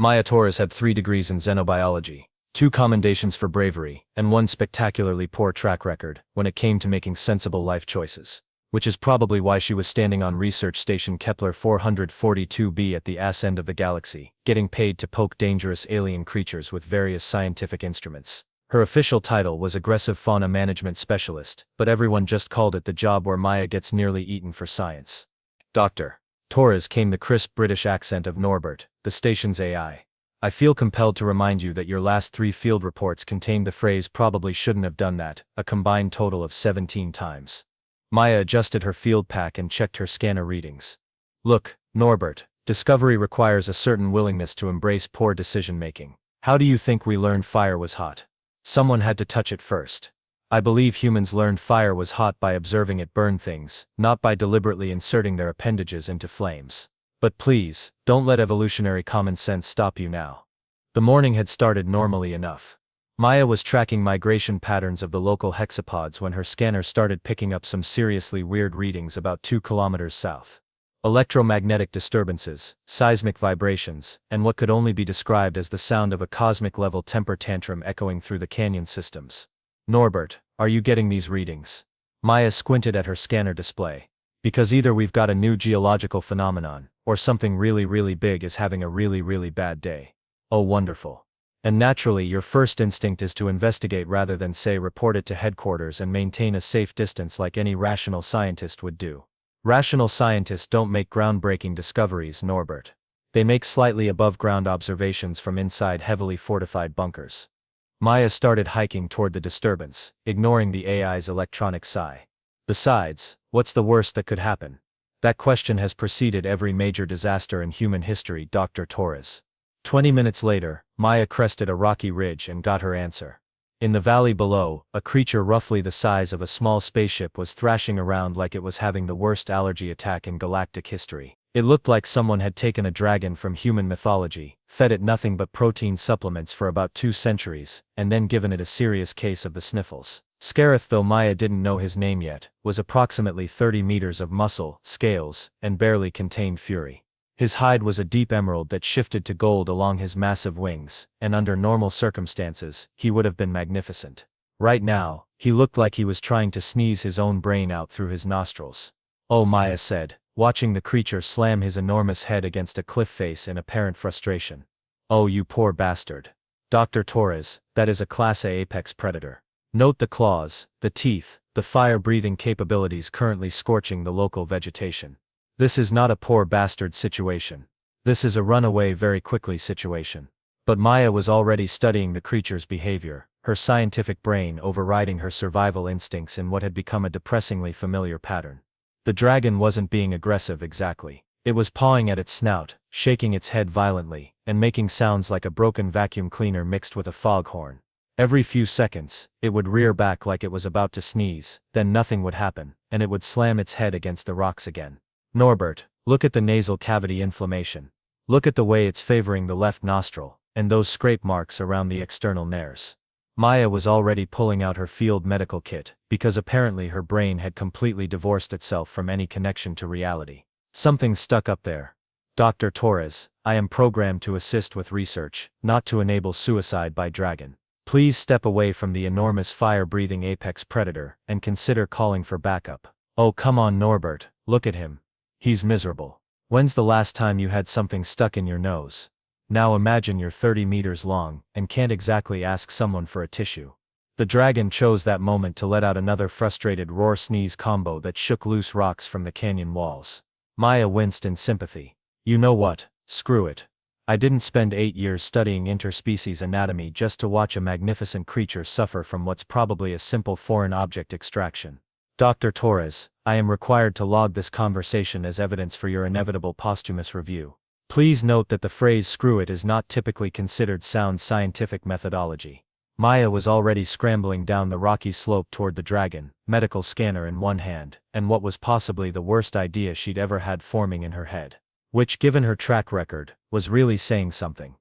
Maya Torres had 3 degrees in xenobiology, 2 commendations for bravery, and 1 spectacularly poor track record when it came to making sensible life choices. Which is probably why she was standing on research station Kepler 442b at the ass end of the galaxy, getting paid to poke dangerous alien creatures with various scientific instruments. Her official title was Aggressive Fauna Management Specialist, but everyone just called it the job where Maya gets nearly eaten for science. Dr. Torres, came the crisp British accent of Norbert, the station's AI. I feel compelled to remind you that your last 3 field reports contained the phrase "probably shouldn't have done that," a combined total of 17 times. Maya adjusted her field pack and checked her scanner readings. Look, Norbert, discovery requires a certain willingness to embrace poor decision-making. How do you think we learned fire was hot? Someone had to touch it first. I believe humans learned fire was hot by observing it burn things, not by deliberately inserting their appendages into flames. But please, don't let evolutionary common sense stop you now. The morning had started normally enough. Maya was tracking migration patterns of the local hexapods when her scanner started picking up some seriously weird readings about 2 kilometers south. Electromagnetic disturbances, seismic vibrations, and what could only be described as the sound of a cosmic-level temper tantrum echoing through the canyon systems. Norbert, are you getting these readings? Maya squinted at her scanner display. Because either we've got a new geological phenomenon, or something really big is having a really bad day. Oh, wonderful. And naturally, your first instinct is to investigate rather than say report it to headquarters and maintain a safe distance like any rational scientist would do. Rational scientists don't make groundbreaking discoveries, Norbert. They make slightly above-ground observations from inside heavily fortified bunkers. Maya started hiking toward the disturbance, ignoring the AI's electronic sigh. Besides, what's the worst that could happen? That question has preceded every major disaster in human history, Dr. Torres. 20 minutes later, Maya crested a rocky ridge and got her answer. In the valley below, a creature roughly the size of a small spaceship was thrashing around like it was having the worst allergy attack in galactic history. It looked like someone had taken a dragon from human mythology, fed it nothing but protein supplements for about 2 centuries, and then given it a serious case of the sniffles. Scareth, though Maya didn't know his name yet, was approximately 30 meters of muscle, scales, and barely contained fury. His hide was a deep emerald that shifted to gold along his massive wings, and under normal circumstances, he would have been magnificent. Right now, he looked like he was trying to sneeze his own brain out through his nostrils. Oh, Maya said, watching the creature slam his enormous head against a cliff face in apparent frustration. Oh, you poor bastard. Dr. Torres, that is a Class A apex predator. Note the claws, the teeth, the fire-breathing capabilities currently scorching the local vegetation. This is not a poor bastard situation. This is a run away very quickly situation. But Maya was already studying the creature's behavior, her scientific brain overriding her survival instincts in what had become a depressingly familiar pattern. The dragon wasn't being aggressive exactly. It was pawing at its snout, shaking its head violently, and making sounds like a broken vacuum cleaner mixed with a foghorn. Every few seconds, it would rear back like it was about to sneeze, then nothing would happen, and it would slam its head against the rocks again. Norbert, look at the nasal cavity inflammation. Look at the way it's favoring the left nostril, and those scrape marks around the external nares. Maya was already pulling out her field medical kit, because apparently her brain had completely divorced itself from any connection to reality. Something's stuck up there. Dr. Torres, I am programmed to assist with research, not to enable suicide by dragon. Please step away from the enormous fire-breathing apex predator, and consider calling for backup. Oh, come on, Norbert, look at him. He's miserable. When's the last time you had something stuck in your nose? Now imagine you're 30 meters long, and can't exactly ask someone for a tissue. The dragon chose that moment to let out another frustrated roar-sneeze combo that shook loose rocks from the canyon walls. Maya winced in sympathy. You know what, screw it. I didn't spend 8 years studying interspecies anatomy just to watch a magnificent creature suffer from what's probably a simple foreign object extraction. Dr. Torres, I am required to log this conversation as evidence for your inevitable posthumous review. Please note that the phrase "screw it" is not typically considered sound scientific methodology. Maya was already scrambling down the rocky slope toward the dragon, medical scanner in one hand, and what was possibly the worst idea she'd ever had forming in her head. Which, given her track record, was really saying something.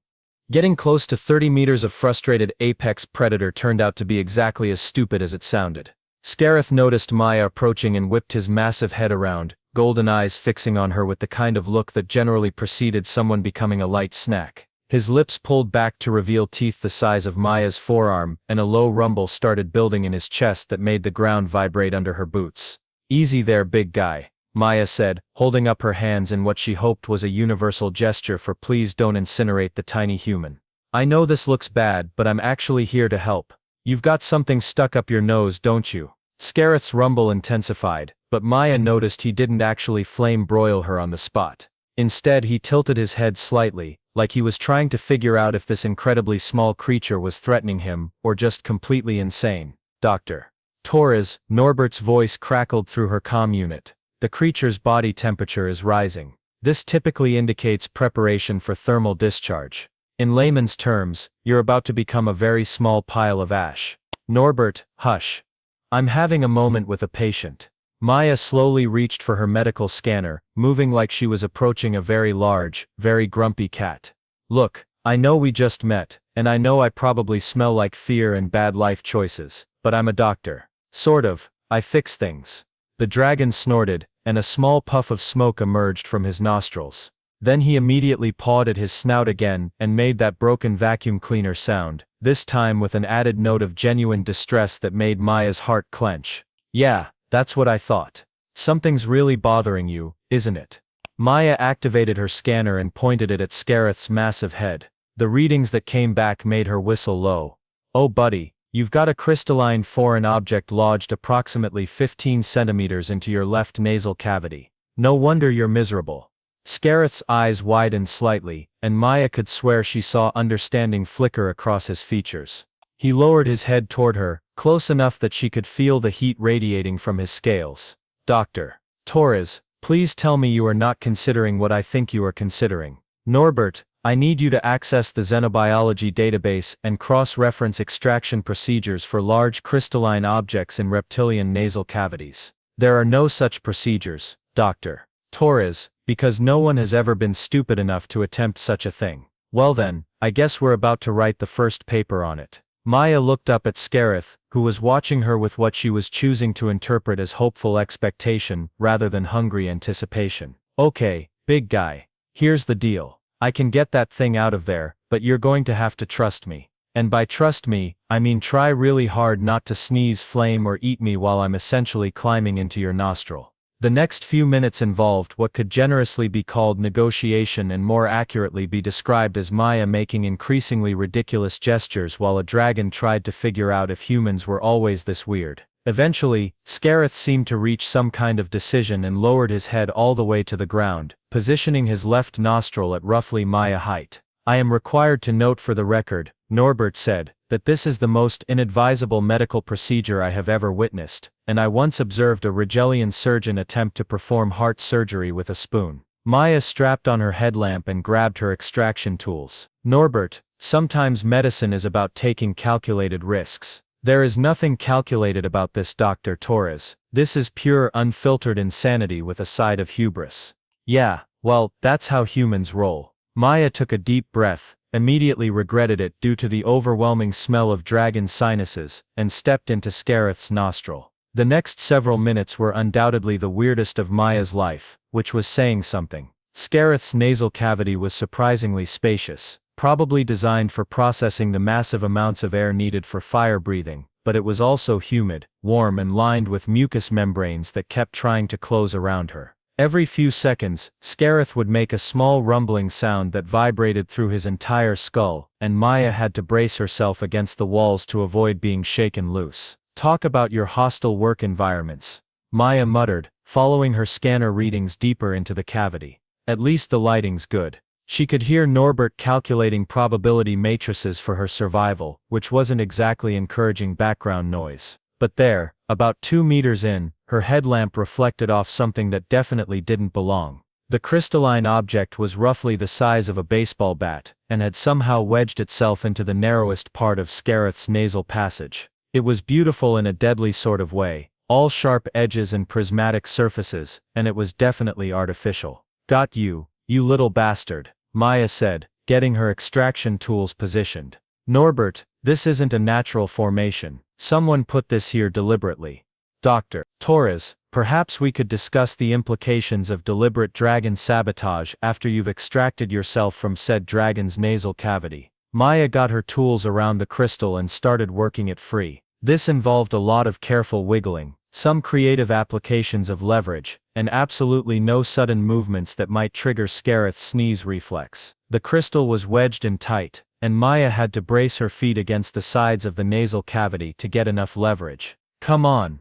Getting close to 30 meters of frustrated apex predator turned out to be exactly as stupid as it sounded. Scareth noticed Maya approaching and whipped his massive head around, golden eyes fixing on her with the kind of look that generally preceded someone becoming a light snack. His lips pulled back to reveal teeth the size of Maya's forearm, and a low rumble started building in his chest that made the ground vibrate under her boots. "Easy there, big guy," Maya said, holding up her hands in what she hoped was a universal gesture for please don't incinerate the tiny human. "I know this looks bad, but I'm actually here to help. You've got something stuck up your nose, don't you?" Scareth's rumble intensified, but Maya noticed he didn't actually flame broil her on the spot. Instead, he tilted his head slightly, like he was trying to figure out if this incredibly small creature was threatening him, or just completely insane. "Dr. Torres," Norbert's voice crackled through her comm unit. "The creature's body temperature is rising. This typically indicates preparation for thermal discharge. In layman's terms, you're about to become a very small pile of ash." "Norbert, hush. I'm having a moment with a patient." Maya slowly reached for her medical scanner, moving like she was approaching a very large, very grumpy cat. "Look, I know we just met, and I know I probably smell like fear and bad life choices, but I'm a doctor. Sort of, I fix things." The dragon snorted, and a small puff of smoke emerged from his nostrils. Then he immediately pawed at his snout again and made that broken vacuum cleaner sound, this time with an added note of genuine distress that made Maya's heart clench. "Yeah, that's what I thought. Something's really bothering you, isn't it?" Maya activated her scanner and pointed it at Scareth's massive head. The readings that came back made her whistle low. "Oh buddy, you've got a crystalline foreign object lodged approximately 15 centimeters into your left nasal cavity. No wonder you're miserable." Scareth's eyes widened slightly, and Maya could swear she saw understanding flicker across his features. He lowered his head toward her, close enough that she could feel the heat radiating from his scales. "Dr. Torres, please tell me you are not considering what I think you are considering." "Norbert, I need you to access the xenobiology database and cross-reference extraction procedures for large crystalline objects in reptilian nasal cavities." "There are no such procedures, Dr. Torres, because no one has ever been stupid enough to attempt such a thing." "Well then, I guess we're about to write the first paper on it." Maya looked up at Scareth, who was watching her with what she was choosing to interpret as hopeful expectation rather than hungry anticipation. "Okay, big guy. Here's the deal. I can get that thing out of there, but you're going to have to trust me. And by trust me, I mean try really hard not to sneeze flame or eat me while I'm essentially climbing into your nostril." The next few minutes involved what could generously be called negotiation and more accurately be described as Maya making increasingly ridiculous gestures while a dragon tried to figure out if humans were always this weird. Eventually, Scareth seemed to reach some kind of decision and lowered his head all the way to the ground, positioning his left nostril at roughly Maya height. "I am required to note for the record," Norbert said, "that this is the most inadvisable medical procedure I have ever witnessed, and I once observed a Rigelian surgeon attempt to perform heart surgery with a spoon." Maya strapped on her headlamp and grabbed her extraction tools. "Norbert, sometimes medicine is about taking calculated risks." "There is nothing calculated about this, Dr. Torres. This is pure unfiltered insanity with a side of hubris." "Yeah, well, that's how humans roll." Maya took a deep breath, immediately regretted it due to the overwhelming smell of dragon sinuses, and stepped into Scareth's nostril. The next several minutes were undoubtedly the weirdest of Maya's life, which was saying something. Scareth's nasal cavity was surprisingly spacious, probably designed for processing the massive amounts of air needed for fire breathing, but it was also humid, warm and lined with mucous membranes that kept trying to close around her. Every few seconds, Scareth would make a small rumbling sound that vibrated through his entire skull, and Maya had to brace herself against the walls to avoid being shaken loose. "Talk about your hostile work environments," Maya muttered, following her scanner readings deeper into the cavity. "At least the lighting's good." She could hear Norbert calculating probability matrices for her survival, which wasn't exactly encouraging background noise. But there, about 2 meters in, her headlamp reflected off something that definitely didn't belong. The crystalline object was roughly the size of a baseball bat, and had somehow wedged itself into the narrowest part of Scareth's nasal passage. It was beautiful in a deadly sort of way, all sharp edges and prismatic surfaces, and it was definitely artificial. "Got you, you little bastard," Maya said, getting her extraction tools positioned. "Norbert, this isn't a natural formation. Someone put this here deliberately." Dr. Torres, Perhaps we could discuss the implications of deliberate dragon sabotage after you've extracted yourself from said dragon's nasal cavity. Maya got her tools around the crystal and started working it free. This involved a lot of careful wiggling, some creative applications of leverage, and absolutely no sudden movements that might trigger Scareth's sneeze reflex. The crystal was wedged in tight, and Maya had to brace her feet against the sides of the nasal cavity to get enough leverage. Come on,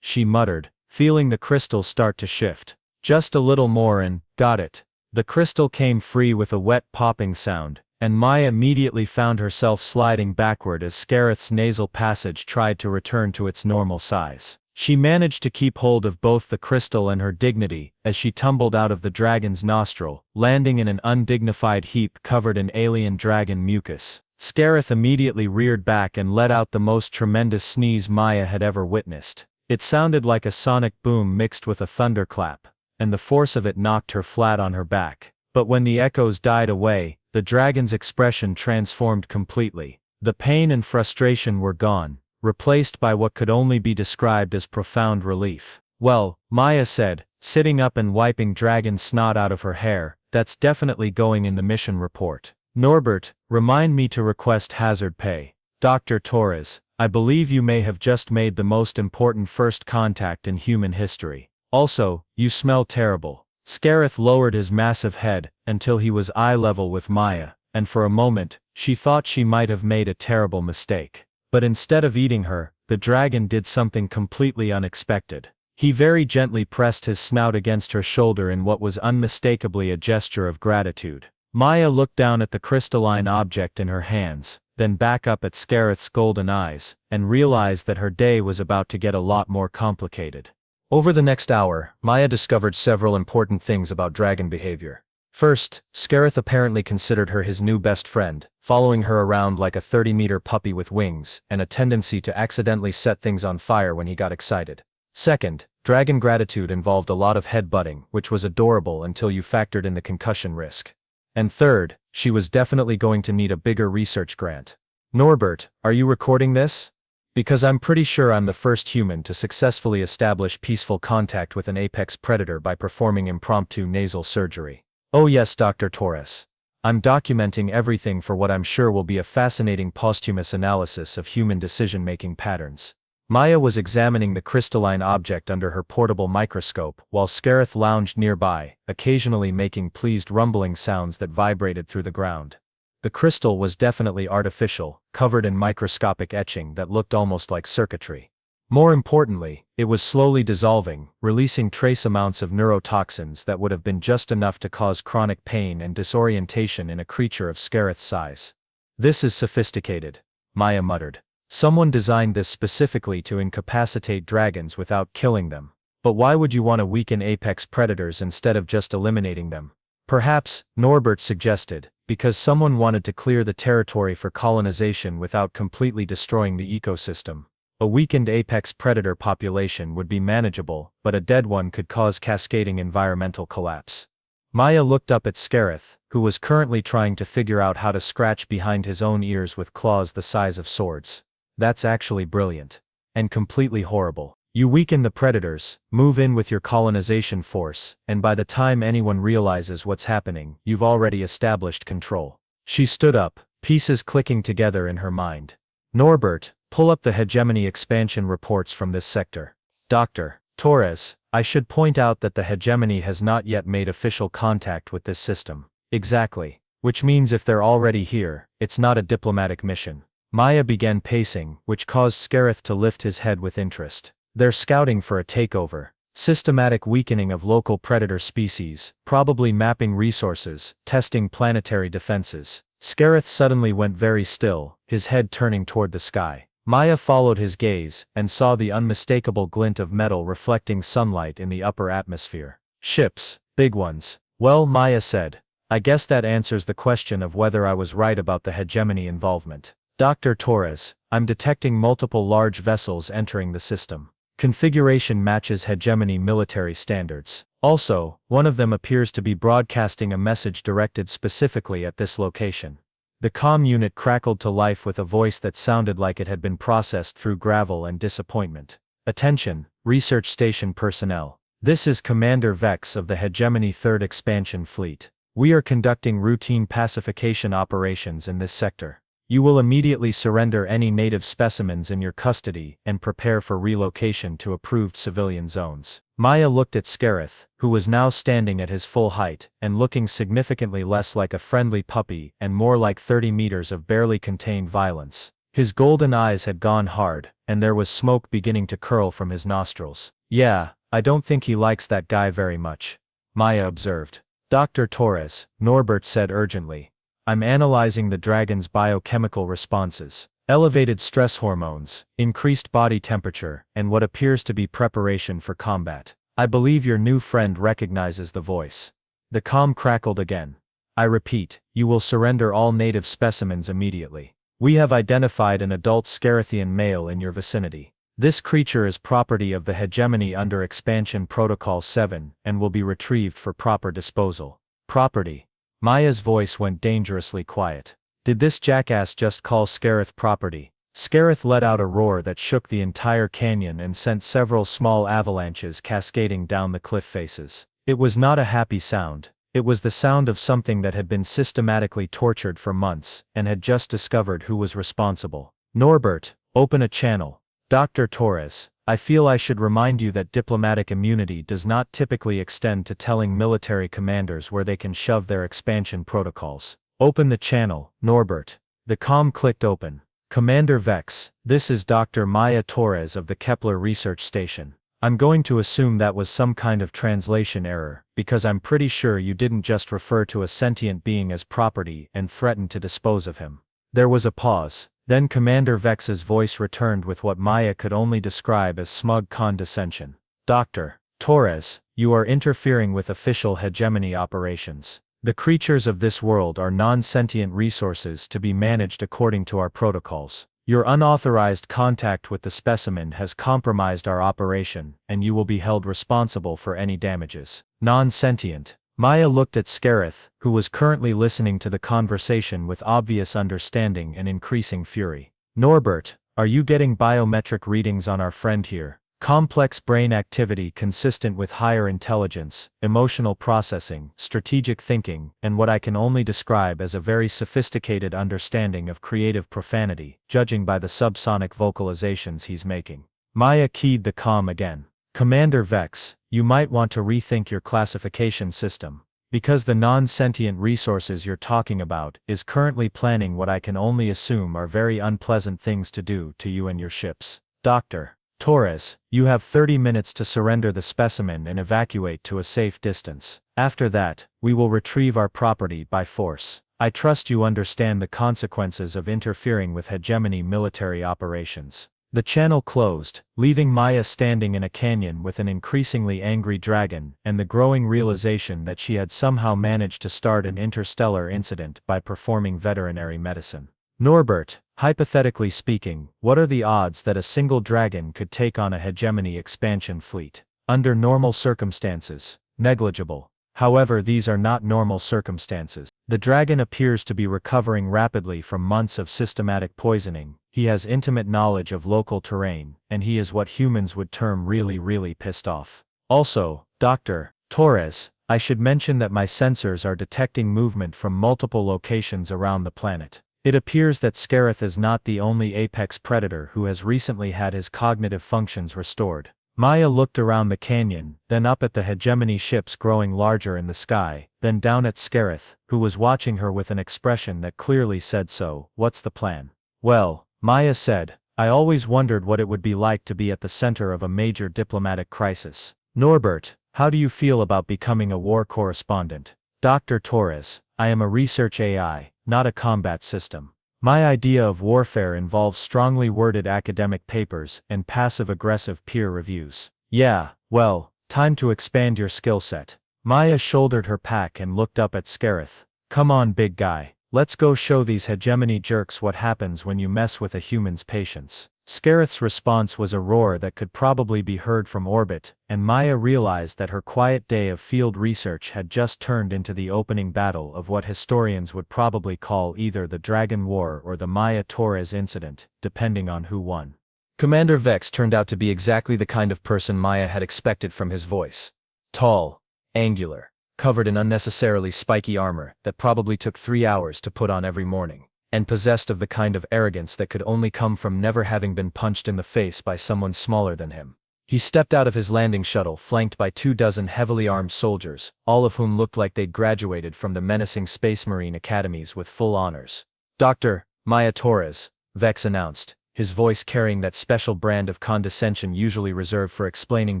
she muttered, feeling the crystal start to shift. Just a little more and, got it. The crystal came free with a wet popping sound, and Maya immediately found herself sliding backward as Scareth's nasal passage tried to return to its normal size. She managed to keep hold of both the crystal and her dignity as she tumbled out of the dragon's nostril, landing in an undignified heap covered in alien dragon mucus. Scareth immediately reared back and let out the most tremendous sneeze Maya had ever witnessed. It sounded like a sonic boom mixed with a thunderclap, and the force of it knocked her flat on her back. But when the echoes died away, the dragon's expression transformed completely. The pain and frustration were gone, replaced by what could only be described as profound relief. Well, Maya said, sitting up and wiping dragon snot out of her hair, that's definitely going in the mission report. Norbert, remind me to request hazard pay. Dr. Torres, I believe you may have just made the most important first contact in human history. Also, you smell terrible. Scareth lowered his massive head until he was eye level with Maya, and for a moment, she thought she might have made a terrible mistake. But instead of eating her, the dragon did something completely unexpected. He very gently pressed his snout against her shoulder in what was unmistakably a gesture of gratitude. Maya looked down at the crystalline object in her hands, then back up at Scareth's golden eyes, and realized that her day was about to get a lot more complicated. Over the next hour, Maya discovered several important things about dragon behavior. First, Scareth apparently considered her his new best friend, following her around like a 30-meter puppy with wings, and a tendency to accidentally set things on fire when he got excited. Second, dragon gratitude involved a lot of head-butting, which was adorable until you factored in the concussion risk. And third, she was definitely going to need a bigger research grant. Norbert, are you recording this? Because I'm pretty sure I'm the first human to successfully establish peaceful contact with an apex predator by performing impromptu nasal surgery. Oh yes, Dr. Torres. I'm documenting everything for what I'm sure will be a fascinating posthumous analysis of human decision-making patterns. Maya was examining the crystalline object under her portable microscope while Scareth lounged nearby, occasionally making pleased rumbling sounds that vibrated through the ground. The crystal was definitely artificial, covered in microscopic etching that looked almost like circuitry. More importantly, it was slowly dissolving, releasing trace amounts of neurotoxins that would have been just enough to cause chronic pain and disorientation in a creature of Scareth's size. This is sophisticated, Maya muttered. Someone designed this specifically to incapacitate dragons without killing them. But why would you want to weaken apex predators instead of just eliminating them? Perhaps, Norbert suggested, because someone wanted to clear the territory for colonization without completely destroying the ecosystem. A weakened apex predator population would be manageable, but a dead one could cause cascading environmental collapse. Maya looked up at Scareth, who was currently trying to figure out how to scratch behind his own ears with claws the size of swords. That's actually brilliant. And completely horrible. You weaken the predators, move in with your colonization force, and by the time anyone realizes what's happening, you've already established control. She stood up, pieces clicking together in her mind. Norbert, pull up the hegemony expansion reports from this sector. Dr. Torres, I should point out that the hegemony has not yet made official contact with this system. Exactly. Which means if they're already here, it's not a diplomatic mission. Maya began pacing, which caused Scareth to lift his head with interest. They're scouting for a takeover. Systematic weakening of local predator species, probably mapping resources, testing planetary defenses. Scareth suddenly went very still, his head turning toward the sky. Maya followed his gaze, and saw the unmistakable glint of metal reflecting sunlight in the upper atmosphere. Ships, big ones. Well, Maya said, I guess that answers the question of whether I was right about the hegemony involvement. Dr. Torres, I'm detecting multiple large vessels entering the system. Configuration matches hegemony military standards. Also, one of them appears to be broadcasting a message directed specifically at this location. The comm unit crackled to life with a voice that sounded like it had been processed through gravel and disappointment. Attention, Research Station personnel. This is Commander Vex of the Hegemony 3rd Expansion Fleet. We are conducting routine pacification operations in this sector. You will immediately surrender any native specimens in your custody and prepare for relocation to approved civilian zones. Maya looked at Scarith, who was now standing at his full height and looking significantly less like a friendly puppy and more like 30 meters of barely contained violence. His golden eyes had gone hard, and there was smoke beginning to curl from his nostrils. "Yeah, I don't think he likes that guy very much," Maya observed. "Dr. Torres," Norbert said urgently. "I'm analyzing the dragon's biochemical responses. Elevated stress hormones, increased body temperature, and what appears to be preparation for combat. I believe your new friend recognizes the voice." The comm crackled again. "I repeat, you will surrender all native specimens immediately. We have identified an adult Scarithian male in your vicinity. This creature is property of the Hegemony under Expansion Protocol 7 and will be retrieved for proper disposal." "Property?" Maya's voice went dangerously quiet. Did this jackass just call Scarith property? Scarith let out a roar that shook the entire canyon and sent several small avalanches cascading down the cliff faces. It was not a happy sound. It was the sound of something that had been systematically tortured for months and had just discovered who was responsible. "Norbert, open a channel." "Dr. Torres, I feel I should remind you that diplomatic immunity does not typically extend to telling military commanders where they can shove their expansion protocols. Open the channel, Norbert." The comm clicked open. "Commander Vex, this is Dr. Maya Torres of the Kepler Research Station. I'm going to assume that was some kind of translation error, because I'm pretty sure you didn't just refer to a sentient being as property and threaten to dispose of him." There was a pause. Then Commander Vex's voice returned with what Maya could only describe as smug condescension. "Dr. Torres, you are interfering with official hegemony operations. The creatures of this world are non-sentient resources to be managed according to our protocols. Your unauthorized contact with the specimen has compromised our operation, and you will be held responsible for any damages." "Non-sentient?" Maya looked at Scarith, who was currently listening to the conversation with obvious understanding and increasing fury. "Norbert, are you getting biometric readings on our friend here? Complex brain activity consistent with higher intelligence, emotional processing, strategic thinking, and what I can only describe as a very sophisticated understanding of creative profanity, judging by the subsonic vocalizations he's making." Maya keyed the comm again. "Commander Vex, you might want to rethink your classification system. Because the non-sentient resources you're talking about is currently planning what I can only assume are very unpleasant things to do to you and your ships. Dr. Torres, you have 30 minutes to surrender the specimen and evacuate to a safe distance. After that, we will retrieve our property by force. I trust you understand the consequences of interfering with hegemony military operations." The channel closed, leaving Maya standing in a canyon with an increasingly angry dragon and the growing realization that she had somehow managed to start an interstellar incident by performing veterinary medicine. "Norbert, hypothetically speaking, what are the odds that a single dragon could take on a hegemony expansion fleet?" "Under normal circumstances, negligible. However, these are not normal circumstances. The dragon appears to be recovering rapidly from months of systematic poisoning. He has intimate knowledge of local terrain, and he is what humans would term really pissed off. Also, Dr. Torres, I should mention that my sensors are detecting movement from multiple locations around the planet. It appears that Scarith is not the only apex predator who has recently had his cognitive functions restored." Maya looked around the canyon, then up at the hegemony ships growing larger in the sky, then down at Scarith, who was watching her with an expression that clearly said, "So, what's the plan?" "Well," Maya said, "I always wondered what it would be like to be at the center of a major diplomatic crisis. Norbert, how do you feel about becoming a war correspondent?" "Dr. Torres, I am a research AI, not a combat system. My idea of warfare involves strongly worded academic papers and passive-aggressive peer reviews." "Yeah, well, time to expand your skill set." Maya shouldered her pack and looked up at Scarith. "Come on, big guy. Let's go show these hegemony jerks what happens when you mess with a human's patience." Scarith's response was a roar that could probably be heard from orbit, and Maya realized that her quiet day of field research had just turned into the opening battle of what historians would probably call either the Dragon War or the Maya Torres incident, depending on who won. Commander Vex turned out to be exactly the kind of person Maya had expected from his voice. Tall, angular, covered in unnecessarily spiky armor that probably took 3 hours to put on every morning, and possessed of the kind of arrogance that could only come from never having been punched in the face by someone smaller than him. He stepped out of his landing shuttle flanked by 24 heavily armed soldiers, all of whom looked like they'd graduated from the menacing Space Marine academies with full honors. Dr. Maya Torres, Vex announced, his voice carrying that special brand of condescension usually reserved for explaining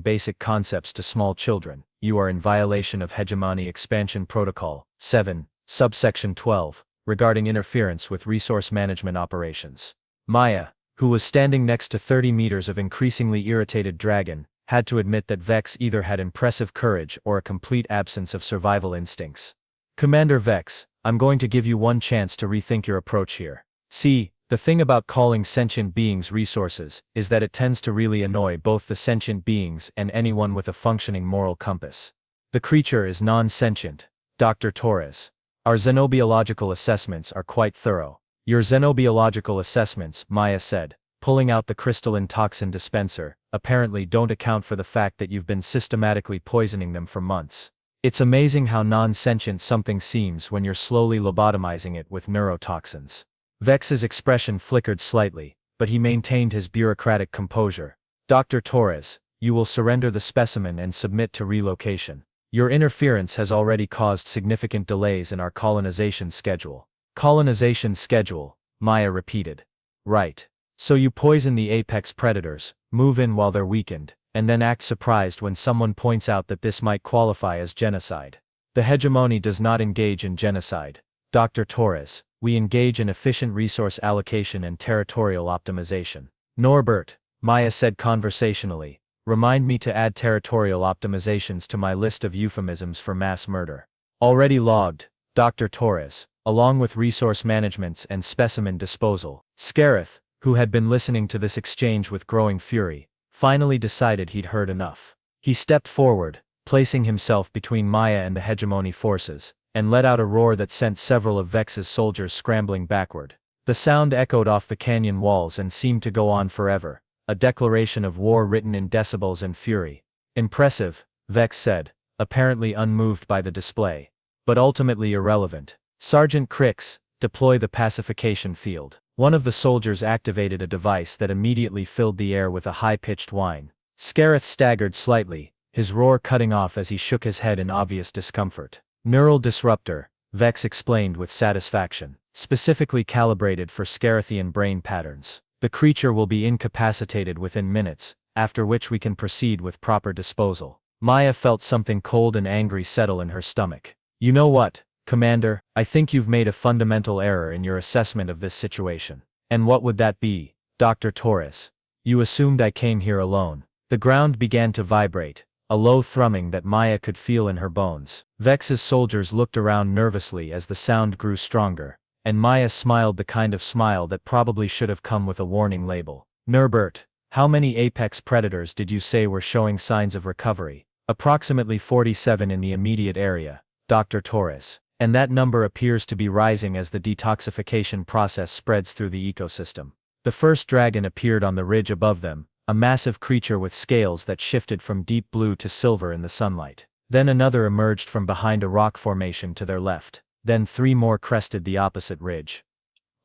basic concepts to small children. You are in violation of Hegemony Expansion Protocol 7, subsection 12, regarding interference with resource management operations. Maya, who was standing next to 30 meters of increasingly irritated dragon, had to admit that Vex either had impressive courage or a complete absence of survival instincts. Commander Vex, I'm going to give you one chance to rethink your approach here. See, the thing about calling sentient beings resources is that it tends to really annoy both the sentient beings and anyone with a functioning moral compass. The creature is non-sentient, Dr. Torres. Our xenobiological assessments are quite thorough. Your xenobiological assessments, Maya said, pulling out the crystalline toxin dispenser, apparently don't account for the fact that you've been systematically poisoning them for months. It's amazing how non-sentient something seems when you're slowly lobotomizing it with neurotoxins. Vex's expression flickered slightly, but he maintained his bureaucratic composure. Dr. Torres, you will surrender the specimen and submit to relocation. Your interference has already caused significant delays in our colonization schedule. Colonization schedule, Maya repeated. Right. So you poison the apex predators, move in while they're weakened, and then act surprised when someone points out that this might qualify as genocide. The hegemony does not engage in genocide. Dr. Torres, we engage in efficient resource allocation and territorial optimization. Norbert, Maya said conversationally, remind me to add territorial optimizations to my list of euphemisms for mass murder. Already logged, Dr. Torres, along with resource managements and specimen disposal. Scareth, who had been listening to this exchange with growing fury, finally decided he'd heard enough. He stepped forward, placing himself between Maya and the hegemony forces, and let out a roar that sent several of Vex's soldiers scrambling backward. The sound echoed off the canyon walls and seemed to go on forever, a declaration of war written in decibels and fury. Impressive, Vex said, apparently unmoved by the display. But ultimately irrelevant. Sergeant Crix, deploy the pacification field. One of the soldiers activated a device that immediately filled the air with a high-pitched whine. Scareth staggered slightly, his roar cutting off as he shook his head in obvious discomfort. Neural disruptor, Vex explained with satisfaction, specifically calibrated for Scarethian brain patterns. The creature will be incapacitated within minutes, after which we can proceed with proper disposal. Maya felt something cold and angry settle in her stomach. You know what, Commander, I think you've made a fundamental error in your assessment of this situation. And what would that be, Dr. Torres? You assumed I came here alone. The ground began to vibrate, a low thrumming that Maya could feel in her bones. Vex's soldiers looked around nervously as the sound grew stronger, and Maya smiled the kind of smile that probably should have come with a warning label. Norbert, how many apex predators did you say were showing signs of recovery? Approximately 47 in the immediate area, Dr. Torres. And that number appears to be rising as the detoxification process spreads through the ecosystem. The first dragon appeared on the ridge above them, a massive creature with scales that shifted from deep blue to silver in the sunlight. Then another emerged from behind a rock formation to their left. Then 3 more crested the opposite ridge.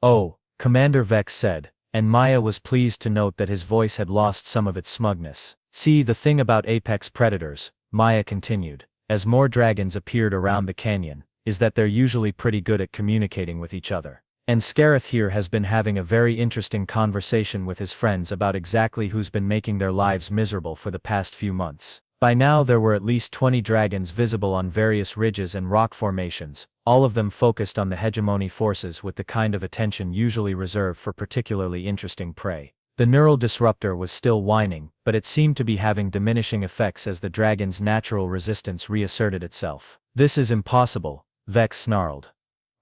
Oh, Commander Vex said, and Maya was pleased to note that his voice had lost some of its smugness. See, the thing about apex predators, Maya continued, as more dragons appeared around the canyon, is that they're usually pretty good at communicating with each other. And Scareth here has been having a very interesting conversation with his friends about exactly who's been making their lives miserable for the past few months. By now there were at least 20 dragons visible on various ridges and rock formations, all of them focused on the hegemony forces with the kind of attention usually reserved for particularly interesting prey. The neural disruptor was still whining, but it seemed to be having diminishing effects as the dragon's natural resistance reasserted itself. This is impossible, Vex snarled.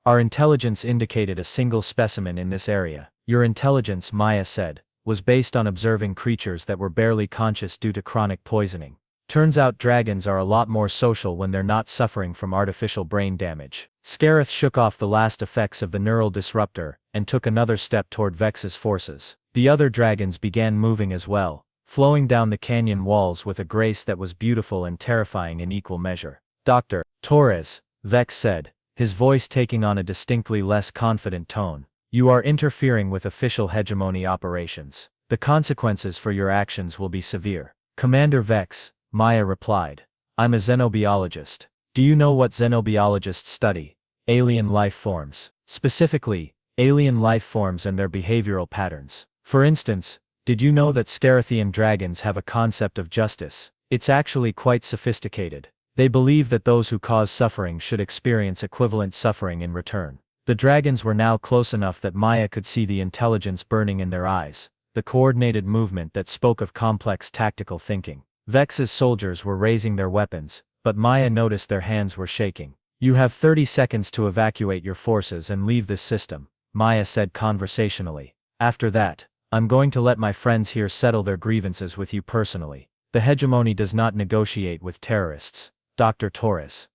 Our intelligence indicated a single specimen in this area. Your intelligence, Maya said, was based on observing creatures that were barely conscious due to chronic poisoning. Turns out dragons are a lot more social when they're not suffering from artificial brain damage. Scareth shook off the last effects of the neural disruptor and took another step toward Vex's forces. The other dragons began moving as well, flowing down the canyon walls with a grace that was beautiful and terrifying in equal measure. Dr. Torres, Vex said, his voice taking on a distinctly less confident tone. You are interfering with official hegemony operations. The consequences for your actions will be severe. Commander Vex, Maya replied. I'm a xenobiologist. Do you know what xenobiologists study? Alien life forms. Specifically, alien life forms and their behavioral patterns. For instance, did you know that Scarathian dragons have a concept of justice? It's actually quite sophisticated. They believe that those who cause suffering should experience equivalent suffering in return. The dragons were now close enough that Maya could see the intelligence burning in their eyes, the coordinated movement that spoke of complex tactical thinking. Vex's soldiers were raising their weapons, but Maya noticed their hands were shaking. You have 30 seconds to evacuate your forces and leave this system, Maya said conversationally. After that, I'm going to let my friends here settle their grievances with you personally. The hegemony does not negotiate with terrorists. Dr. Torres.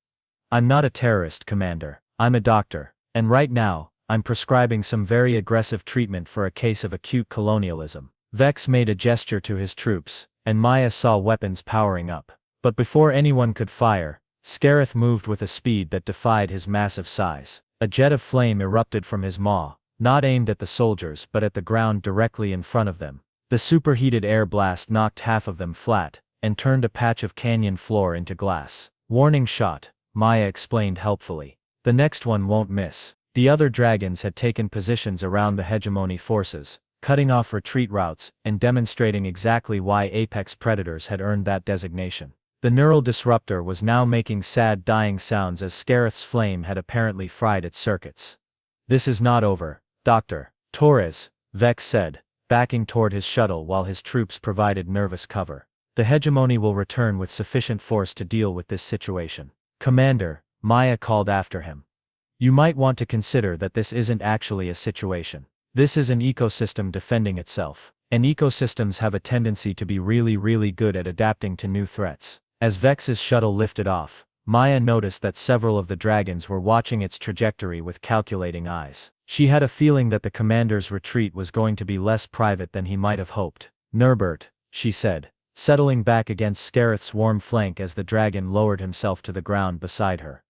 I'm not a terrorist, Commander. I'm a doctor, and right now, I'm prescribing some very aggressive treatment for a case of acute colonialism. Vex made a gesture to his troops, and Maya saw weapons powering up. But before anyone could fire, Scarith moved with a speed that defied his massive size. A jet of flame erupted from his maw, not aimed at the soldiers but at the ground directly in front of them. The superheated air blast knocked half of them flat, and turned a patch of canyon floor into glass. Warning shot, Maya explained helpfully. The next one won't miss. The other dragons had taken positions around the hegemony forces, cutting off retreat routes and demonstrating exactly why apex predators had earned that designation. The neural disruptor was now making sad dying sounds as Scarith's flame had apparently fried its circuits. This is not over, Dr. Torres, Vex said, backing toward his shuttle while his troops provided nervous cover. The hegemony will return with sufficient force to deal with this situation. Commander, Maya called after him. You might want to consider that this isn't actually a situation. This is an ecosystem defending itself. And ecosystems have a tendency to be really good at adapting to new threats. As Vex's shuttle lifted off, Maya noticed that several of the dragons were watching its trajectory with calculating eyes. She had a feeling that the commander's retreat was going to be less private than he might have hoped. Norbert, she said, settling back against Scarith's warm flank as the dragon lowered himself to the ground beside her.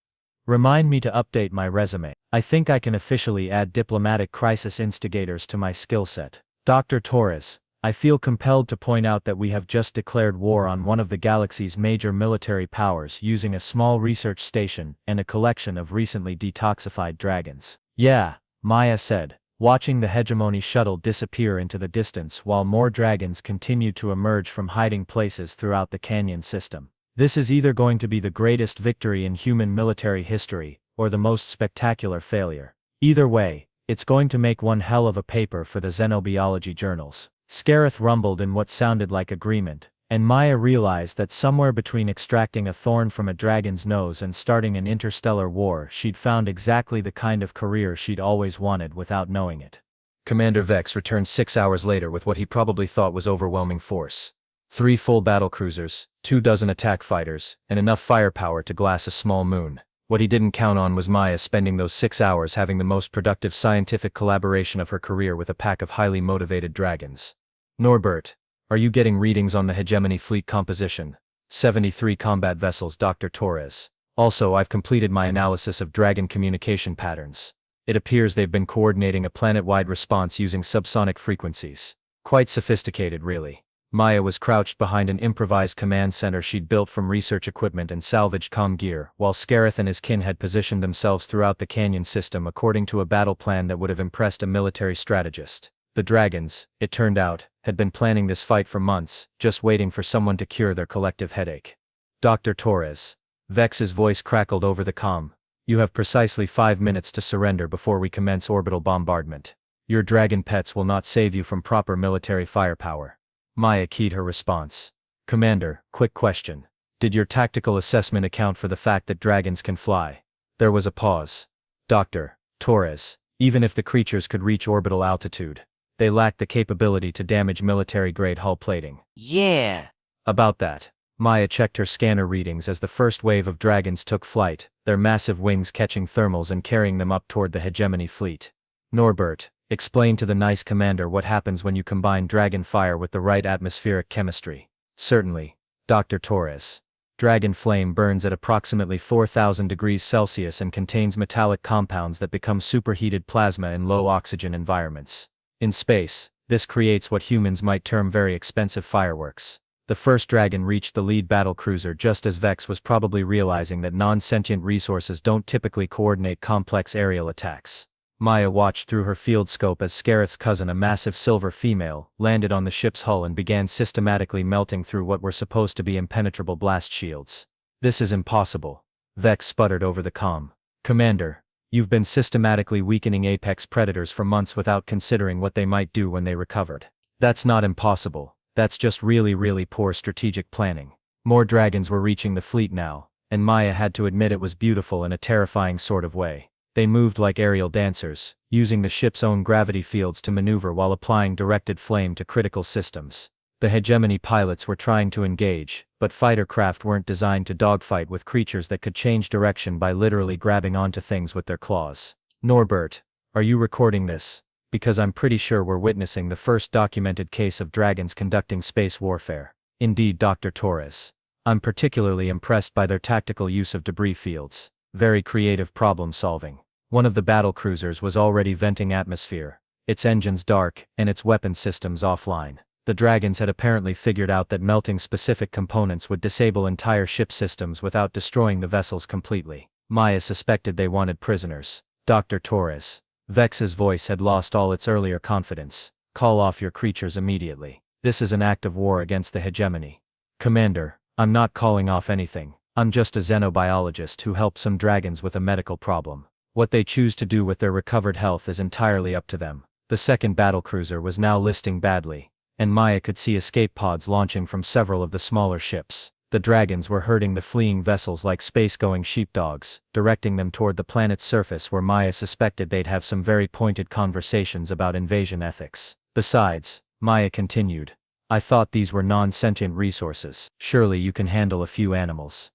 Remind me to update my resume. I think I can officially add diplomatic crisis instigators to my skill set. Dr. Torres, I feel compelled to point out that we have just declared war on one of the galaxy's major military powers using a small research station and a collection of recently detoxified dragons. Yeah, Maya said, watching the hegemony shuttle disappear into the distance while more dragons continued to emerge from hiding places throughout the canyon system. This is either going to be the greatest victory in human military history, or the most spectacular failure. Either way, it's going to make one hell of a paper for the xenobiology journals. Scarith rumbled in what sounded like agreement, and Maya realized that somewhere between extracting a thorn from a dragon's nose and starting an interstellar war she'd found exactly the kind of career she'd always wanted without knowing it. Commander Vex returned 6 hours later with what he probably thought was overwhelming force. 3 full battlecruisers, 24 attack fighters, and enough firepower to glass a small moon. What he didn't count on was Maya spending those 6 hours having the most productive scientific collaboration of her career with a pack of highly motivated dragons. Norbert, are you getting readings on the hegemony fleet composition? 73 combat vessels, Dr. Torres. Also, I've completed my analysis of dragon communication patterns. It appears they've been coordinating a planet-wide response using subsonic frequencies. Quite sophisticated, really. Maya was crouched behind an improvised command center she'd built from research equipment and salvaged comm gear, while Scarith and his kin had positioned themselves throughout the canyon system according to a battle plan that would have impressed a military strategist. The dragons, it turned out, had been planning this fight for months, just waiting for someone to cure their collective headache. Dr. Torres. Vex's voice crackled over the comm. You have precisely 5 minutes to surrender before we commence orbital bombardment. Your dragon pets will not save you from proper military firepower. Maya keyed her response. Commander, quick question. Did your tactical assessment account for the fact that dragons can fly? There was a pause. Dr. Torres, even if the creatures could reach orbital altitude, they lacked the capability to damage military-grade hull plating. Yeah. About that, Maya checked her scanner readings as the first wave of dragons took flight, their massive wings catching thermals and carrying them up toward the hegemony fleet. Norbert, Explain to the nice commander what happens when you combine dragon fire with the right atmospheric chemistry. Certainly, Dr. Torres. Dragon flame burns at approximately 4,000 degrees Celsius and contains metallic compounds that become superheated plasma in low oxygen environments. In space, this creates what humans might term very expensive fireworks. The first dragon reached the lead battle cruiser just as Vex was probably realizing that non-sentient resources don't typically coordinate complex aerial attacks. Maya watched through her field scope as Scareth's cousin, a massive silver female, landed on the ship's hull and began systematically melting through what were supposed to be impenetrable blast shields. This is impossible. Vex sputtered over the comm. Commander, you've been systematically weakening apex predators for months without considering what they might do when they recovered. That's not impossible, that's just really poor strategic planning. More dragons were reaching the fleet now, and Maya had to admit it was beautiful in a terrifying sort of way. They moved like aerial dancers, using the ship's own gravity fields to maneuver while applying directed flame to critical systems. The hegemony pilots were trying to engage, but fighter craft weren't designed to dogfight with creatures that could change direction by literally grabbing onto things with their claws. Norbert, are you recording this? Because I'm pretty sure we're witnessing the first documented case of dragons conducting space warfare. Indeed, Dr. Torres. I'm particularly impressed by their tactical use of debris fields. Very creative problem solving. One of the battle cruisers was already venting atmosphere, its engines dark, and its weapon systems offline. The dragons had apparently figured out that melting specific components would disable entire ship systems without destroying the vessels completely. Maya suspected they wanted prisoners. Dr. Torres. Vex's voice had lost all its earlier confidence. Call off your creatures immediately. This is an act of war against the hegemony. Commander, I'm not calling off anything. I'm just a xenobiologist who helped some dragons with a medical problem. What they choose to do with their recovered health is entirely up to them. The second battlecruiser was now listing badly, and Maya could see escape pods launching from several of the smaller ships. The dragons were herding the fleeing vessels like space-going sheepdogs, directing them toward the planet's surface where Maya suspected they'd have some very pointed conversations about invasion ethics. Besides, Maya continued, I thought these were non-sentient resources. Surely you can handle a few animals.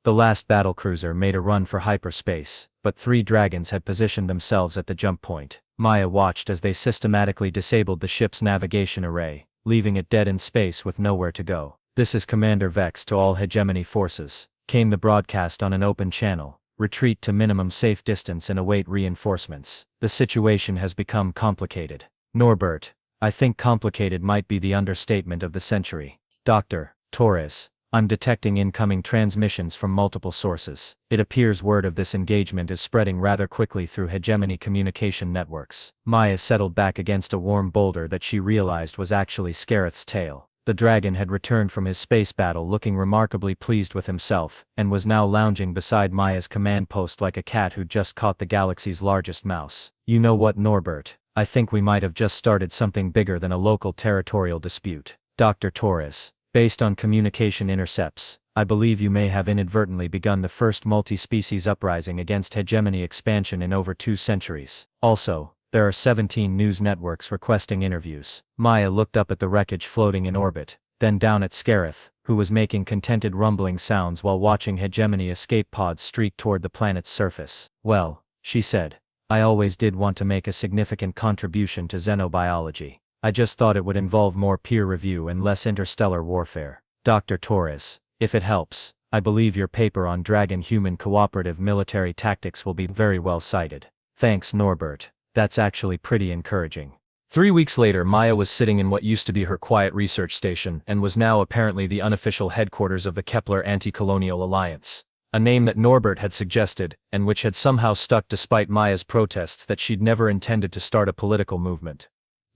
The last battlecruiser made a run for hyperspace, but 3 dragons had positioned themselves at the jump point. Maya watched as they systematically disabled the ship's navigation array, leaving it dead in space with nowhere to go. This is Commander Vex to all hegemony forces, came the broadcast on an open channel. Retreat to minimum safe distance and await reinforcements. The situation has become complicated. Norbert, I think complicated might be the understatement of the century. Dr. Torres. I'm detecting incoming transmissions from multiple sources. It appears word of this engagement is spreading rather quickly through hegemony communication networks. Maya settled back against a warm boulder that she realized was actually Scareth's tail. The dragon had returned from his space battle looking remarkably pleased with himself, and was now lounging beside Maya's command post like a cat who'd just caught the galaxy's largest mouse. You know what, Norbert? I think we might have just started something bigger than a local territorial dispute. Dr. Torres. Based on communication intercepts, I believe you may have inadvertently begun the first multi-species uprising against hegemony expansion in over 2 centuries. Also, there are 17 news networks requesting interviews. Maya looked up at the wreckage floating in orbit, then down at Scareth, who was making contented rumbling sounds while watching hegemony escape pods streak toward the planet's surface. Well, she said, I always did want to make a significant contribution to xenobiology. I just thought it would involve more peer review and less interstellar warfare. Dr. Torres, if it helps, I believe your paper on dragon-human cooperative military tactics will be very well cited. Thanks, Norbert. That's actually pretty encouraging. 3 weeks later, Maya was sitting in what used to be her quiet research station and was now apparently the unofficial headquarters of the Kepler Anti-Colonial Alliance. A name that Norbert had suggested, and which had somehow stuck despite Maya's protests that she'd never intended to start a political movement.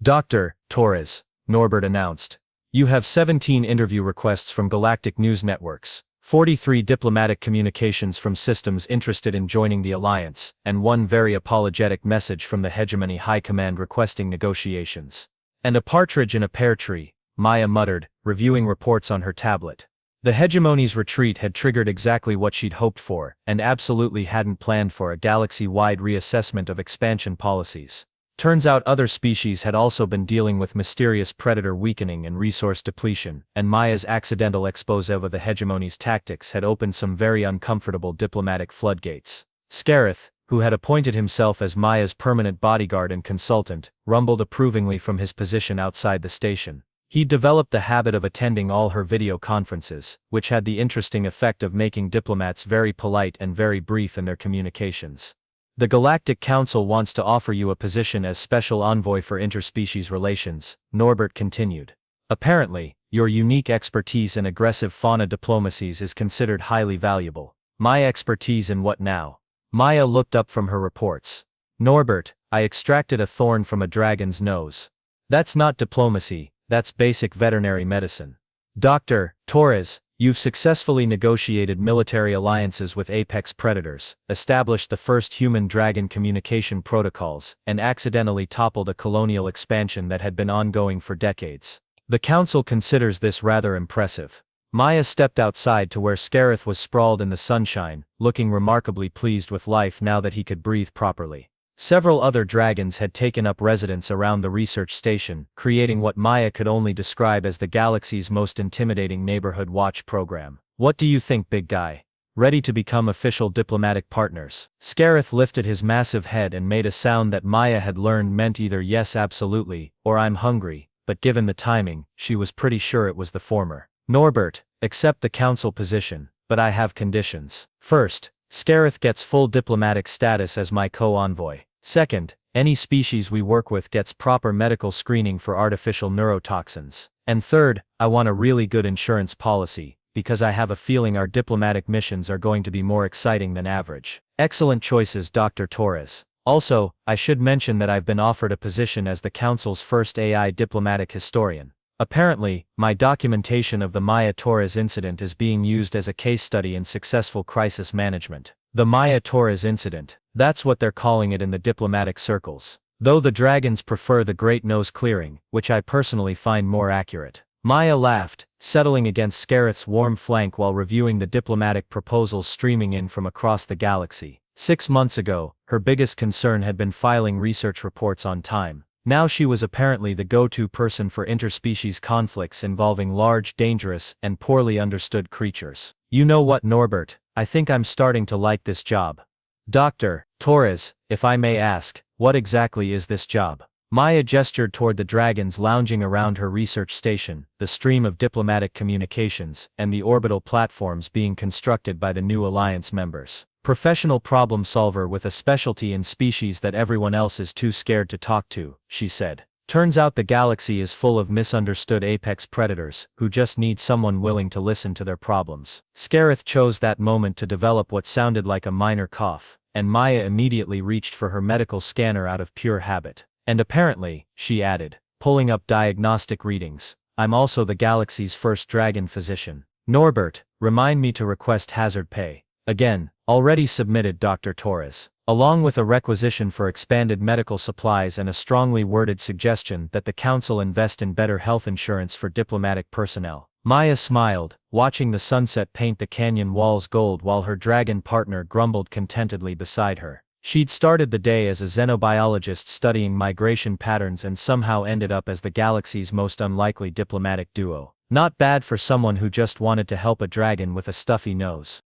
Dr. Torres, Norbert announced. You have 17 interview requests from galactic news networks, 43 diplomatic communications from systems interested in joining the alliance, and 1 very apologetic message from the hegemony high command requesting negotiations. And a partridge in a pear tree, Maya muttered, reviewing reports on her tablet. The hegemony's retreat had triggered exactly what she'd hoped for, and absolutely hadn't planned for a galaxy-wide reassessment of expansion policies. Turns out other species had also been dealing with mysterious predator weakening and resource depletion, and Maya's accidental expose of the hegemony's tactics had opened some very uncomfortable diplomatic floodgates. Scareth, who had appointed himself as Maya's permanent bodyguard and consultant, rumbled approvingly from his position outside the station. He developed the habit of attending all her video conferences, which had the interesting effect of making diplomats very polite and very brief in their communications. The Galactic Council wants to offer you a position as Special Envoy for Interspecies Relations, Norbert continued. Apparently, your unique expertise in aggressive fauna diplomacies is considered highly valuable. My expertise in what now? Maya looked up from her reports. Norbert, I extracted a thorn from a dragon's nose. That's not diplomacy, that's basic veterinary medicine. Dr. Torres, you've successfully negotiated military alliances with apex predators, established the first human-dragon communication protocols, and accidentally toppled a colonial expansion that had been ongoing for decades. The Council considers this rather impressive. Maya stepped outside to where Scarith was sprawled in the sunshine, looking remarkably pleased with life now that he could breathe properly. Several other dragons had taken up residence around the research station, creating what Maya could only describe as the galaxy's most intimidating neighborhood watch program. What do you think, big guy? Ready to become official diplomatic partners? Scarith lifted his massive head and made a sound that Maya had learned meant either yes absolutely, or I'm hungry, but given the timing, she was pretty sure it was the former. Norbert, accept the council position, but I have conditions. First, Scarith gets full diplomatic status as my co-envoy. Second, any species we work with gets proper medical screening for artificial neurotoxins. And third, I want a really good insurance policy, because I have a feeling our diplomatic missions are going to be more exciting than average. Excellent choices, Dr. Torres. Also, I should mention that I've been offered a position as the Council's first AI diplomatic historian. Apparently, my documentation of the Maya Torres incident is being used as a case study in successful crisis management. The Maya Torres incident, that's what they're calling it in the diplomatic circles. Though the dragons prefer the Great Nose Clearing, which I personally find more accurate. Maya laughed, settling against Scarith's warm flank while reviewing the diplomatic proposals streaming in from across the galaxy. 6 months ago, her biggest concern had been filing research reports on time. Now she was apparently the go-to person for interspecies conflicts involving large, dangerous, and poorly understood creatures. You know what, Norbert, I think I'm starting to like this job. Dr. Torres, if I may ask, what exactly is this job? Maya gestured toward the dragons lounging around her research station, the stream of diplomatic communications, and the orbital platforms being constructed by the new alliance members. Professional problem solver with a specialty in species that everyone else is too scared to talk to, she said. Turns out the galaxy is full of misunderstood apex predators, who just need someone willing to listen to their problems. Scarith chose that moment to develop what sounded like a minor cough, and Maya immediately reached for her medical scanner out of pure habit. And apparently, she added, pulling up diagnostic readings, I'm also the galaxy's first dragon physician. Norbert, remind me to request hazard pay. Again, already submitted, Dr. Torres. Along with a requisition for expanded medical supplies and a strongly worded suggestion that the Council invest in better health insurance for diplomatic personnel. Maya smiled, watching the sunset paint the canyon walls gold while her dragon partner grumbled contentedly beside her. She'd started the day as a xenobiologist studying migration patterns and somehow ended up as the galaxy's most unlikely diplomatic duo. Not bad for someone who just wanted to help a dragon with a stuffy nose.